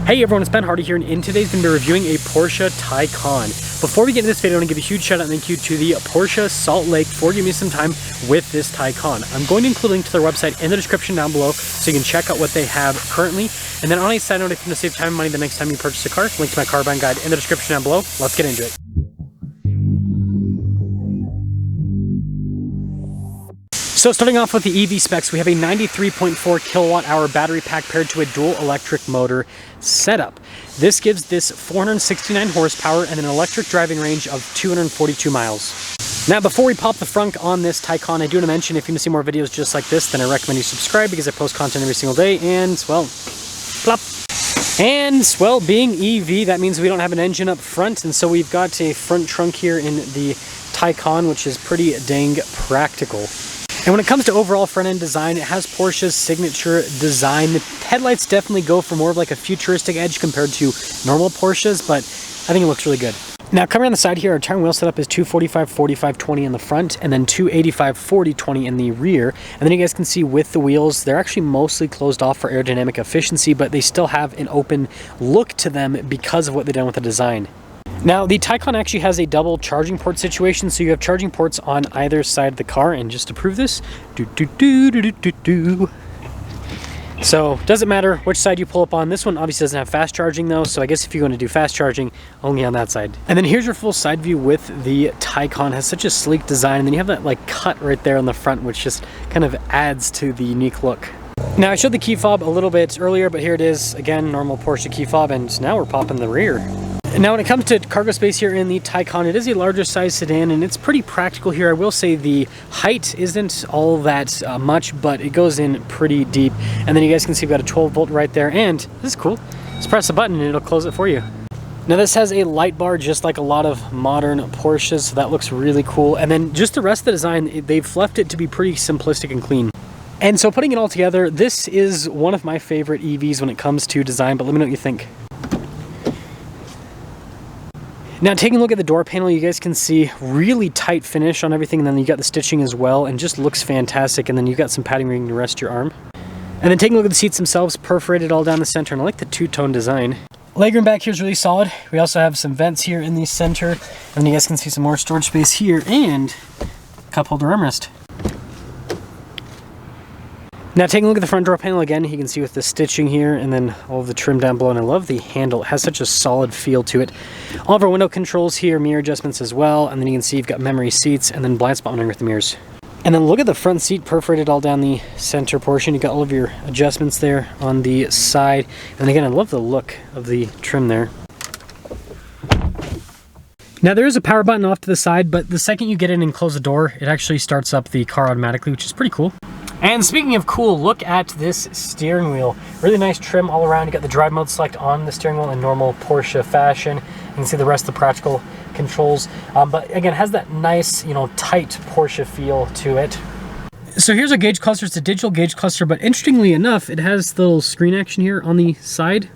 Hey everyone, it's Ben Hardy here, and in today's going to be reviewing a Porsche Taycan. Before we get into this video, I want to give a huge shout out and thank you to the Porsche Salt Lake for giving me some time with this Taycan. I'm going to include a link to their website in the description down below so you can check out what they have currently. And then on a side note, if you want to save time and money the next time you purchase a car, link to my car buying guide in the description down below. Let's get into it. So starting off with the EV specs, we have a 93.4 kilowatt hour battery pack paired to a dual electric motor setup. This gives this 469 horsepower and an electric driving range of 242 miles. Now before we pop the frunk on this Taycan, I do want to mention if you want to see more videos just like this, then I recommend you subscribe because I post content every single day and, well, plop. And, well, being EV, that means we don't have an engine up front, and so we've got a front trunk here in the Taycan, which is pretty dang practical. And when it comes to overall front-end design, it has Porsche's signature design. The headlights definitely go for more of like a futuristic edge compared to normal Porsches, but I think it looks really good. Now coming on the side here, our tire and wheel setup is 245/45/20 in the front and then 285/40/20 in the rear. And then you guys can see with the wheels, they're actually mostly closed off for aerodynamic efficiency, but they still have an open look to them because of what they've done with the design. Now, the Taycan actually has a double charging port situation, so you have charging ports on either side of the car, and just to prove this, so doesn't matter which side you pull up on. This one obviously doesn't have fast charging though, so I guess if you're going to do fast charging, only on that side. And then here's your full side view with the Taycan. It has such a sleek design, and then you have that like cut right there on the front, which just kind of adds to the unique look. Now I showed the key fob a little bit earlier, but here it is, again, normal Porsche key fob, and now we're popping the rear. Now when it comes to cargo space here in the Taycan, it is a larger size sedan and it's pretty practical here. I will say the height isn't all that much, but it goes in pretty deep. And then you guys can see we've got a 12 volt right there, and this is cool. Just press a button and it'll close it for you. Now this has a light bar just like a lot of modern Porsches, so that looks really cool. And then just the rest of the design, they've left it to be pretty simplistic and clean. And so putting it all together, this is one of my favorite EVs when it comes to design, but let me know what you think. Now taking a look at the door panel, you guys can see really tight finish on everything, and then you got the stitching as well, and just looks fantastic. And then you've got some padding where you can rest your arm. And then taking a look at the seats themselves, perforated all down the center, and I like the two-tone design. Legroom back here is really solid. We also have some vents here in the center, and then you guys can see some more storage space here, and a cup holder armrest. Now taking a look at the front door panel again, you can see with the stitching here and then all of the trim down below, and I love the handle. It has such a solid feel to it. All of our window controls here, mirror adjustments as well, and then you can see you've got memory seats and then blind spot monitoring with the mirrors. And then look at the front seat, perforated all down the center portion. You've got all of your adjustments there on the side. And again, I love the look of the trim there. Now there is a power button off to the side, but the second you get in and close the door, it actually starts up the car automatically, which is pretty cool. And speaking of cool, look at this steering wheel. Really nice trim all around. You got the drive mode select on the steering wheel in normal Porsche fashion. You can see the rest of the practical controls. But again, it has that nice, tight Porsche feel to it. So here's our gauge cluster. It's a digital gauge cluster, but interestingly enough, it has the little screen action here on the side,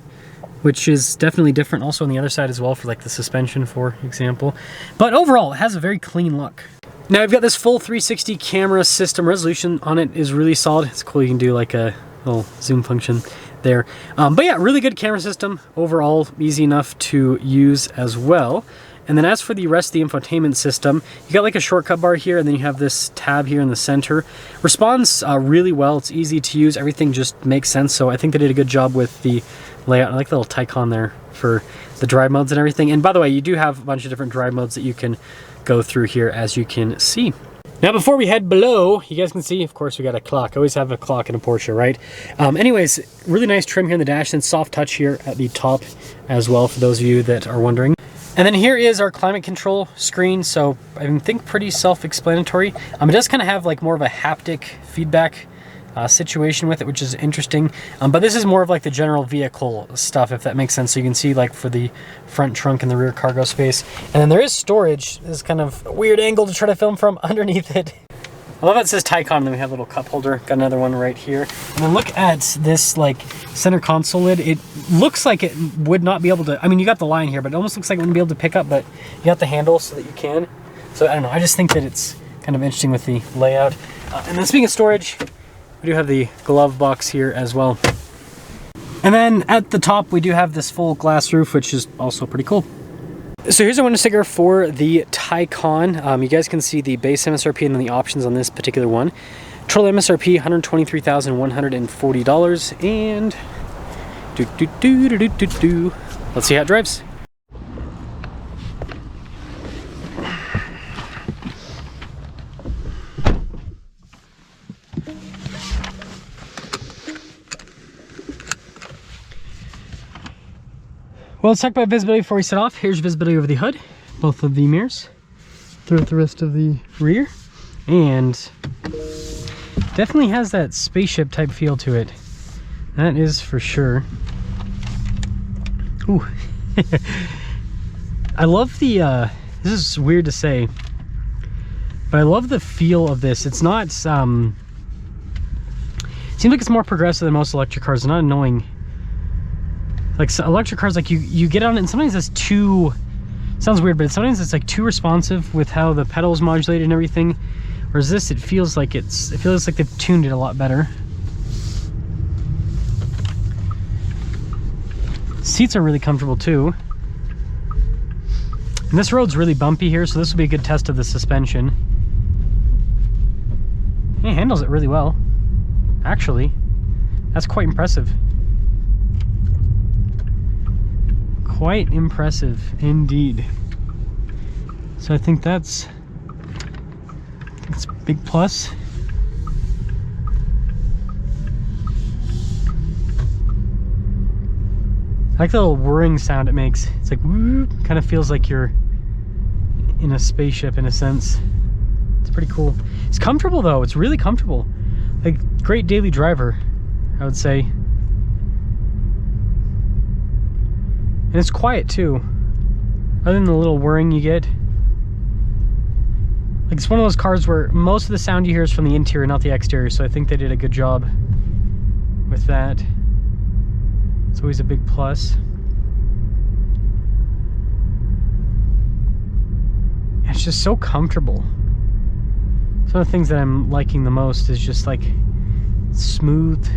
which is definitely different also on the other side as well for like the suspension, for example. But overall, it has a very clean look. Now we've got this full 360 camera system. Resolution on it is really solid. It's cool, you can do like a little zoom function there. But yeah, really good camera system. Overall, easy enough to use as well. And then as for the rest of the infotainment system, you got like a shortcut bar here, and then you have this tab here in the center. Responds really well. It's easy to use. Everything just makes sense. So I think they did a good job with the layout. I like the little Taycan there for the drive modes and everything. And by the way, you do have a bunch of different drive modes that you can go through here, as you can see. Now before we head below, you guys can see, of course, we got a clock. I always have a clock in a Porsche, right? Anyways, really nice trim here in the dash, and soft touch here at the top as well, for those of you that are wondering. And then here is our climate control screen. So I think pretty self-explanatory. It does kind of have like more of a haptic feedback situation with it, which is interesting. But this is more of like the general vehicle stuff, if that makes sense. So you can see like for the front trunk and the rear cargo space. And then there is storage. This is kind of a weird angle to try to film from underneath it. I love that it says Taycan, and then we have a little cup holder. Got another one right here. And then look at this like center console lid. It looks like it would not be able to, you got the line here, but it almost looks like it wouldn't be able to pick up, but you got the handle so that you can. So I don't know, I just think that it's kind of interesting with the layout. And then speaking of storage, we do have the glove box here as well. And then at the top, we do have this full glass roof, which is also pretty cool. So here's a window sticker for the Taycan. You guys can see the base MSRP and then the options on this particular one. Total MSRP, $123,140. And let's see how it drives. Well, let's talk about visibility before we set off. Here's visibility over the hood, both of the mirrors, throughout the rest of the rear, and definitely has that spaceship type feel to it. That is for sure. Ooh. I love the, this is weird to say, but I love the feel of this. It's not, it seems like it's more progressive than most electric cars. It's not annoying. Like so electric cars, like you get on it and sometimes it's too, sounds weird, but sometimes it's like too responsive with how the pedals modulate and everything. Whereas this, it feels like they've tuned it a lot better. Seats are really comfortable too. And this road's really bumpy here, so this will be a good test of the suspension. And it handles it really well, actually. That's quite impressive. Quite impressive indeed. So I think that's a big plus. I like the little whirring sound it makes. It's like woo, kind of feels like you're in a spaceship in a sense. It's pretty cool. It's comfortable though. It's really comfortable. Like great daily driver, I would say. And it's quiet too, other than the little whirring you get. Like it's one of those cars where most of the sound you hear is from the interior, not the exterior, so I think they did a good job with that. It's always a big plus. It's just so comfortable. It's one of the things that I'm liking the most is just like smooth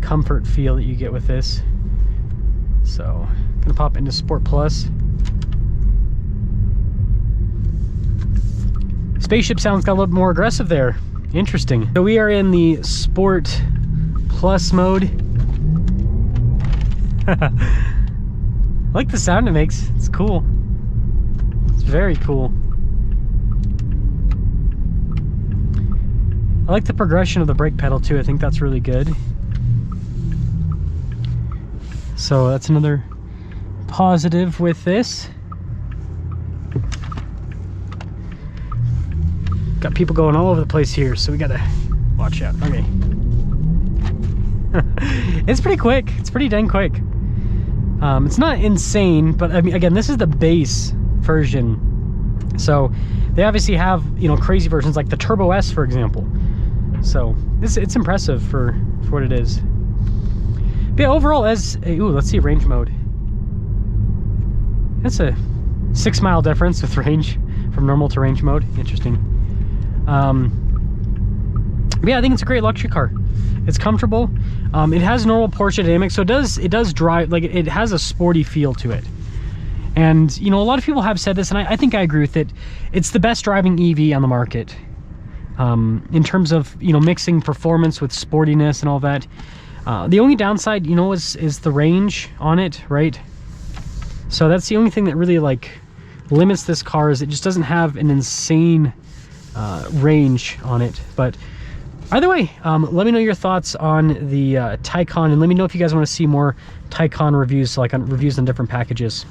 comfort feel that you get with this. So, I'm gonna pop into Sport Plus. Spaceship sounds got a little more aggressive there. Interesting. So we are in the Sport Plus mode. I like the sound it makes. It's cool. It's very cool. I like the progression of the brake pedal too. I think that's really good. So that's another positive with this. Got people going all over the place here, so we gotta watch out. Okay. It's pretty quick. It's pretty dang quick. It's not insane, but I mean, again, this is the base version. So they obviously have, you know, crazy versions like the Turbo S, for example. So it's impressive for what it is. But yeah, overall, ooh, let's see range mode. That's a 6 mile difference with range from normal to range mode. Interesting. But yeah, I think it's a great luxury car. It's comfortable. It has normal Porsche dynamics, so it does drive, like it has a sporty feel to it. And you know, a lot of people have said this, and I think I agree with it. It's the best driving EV on the market. In terms of, you know, mixing performance with sportiness and all that. The only downside, you know, is the range on it, right? So that's the only thing that really like limits this car, is it just doesn't have an insane range on it. But either way, let me know your thoughts on the Taycan, and let me know if you guys want to see more Taycan reviews, like on reviews on different packages.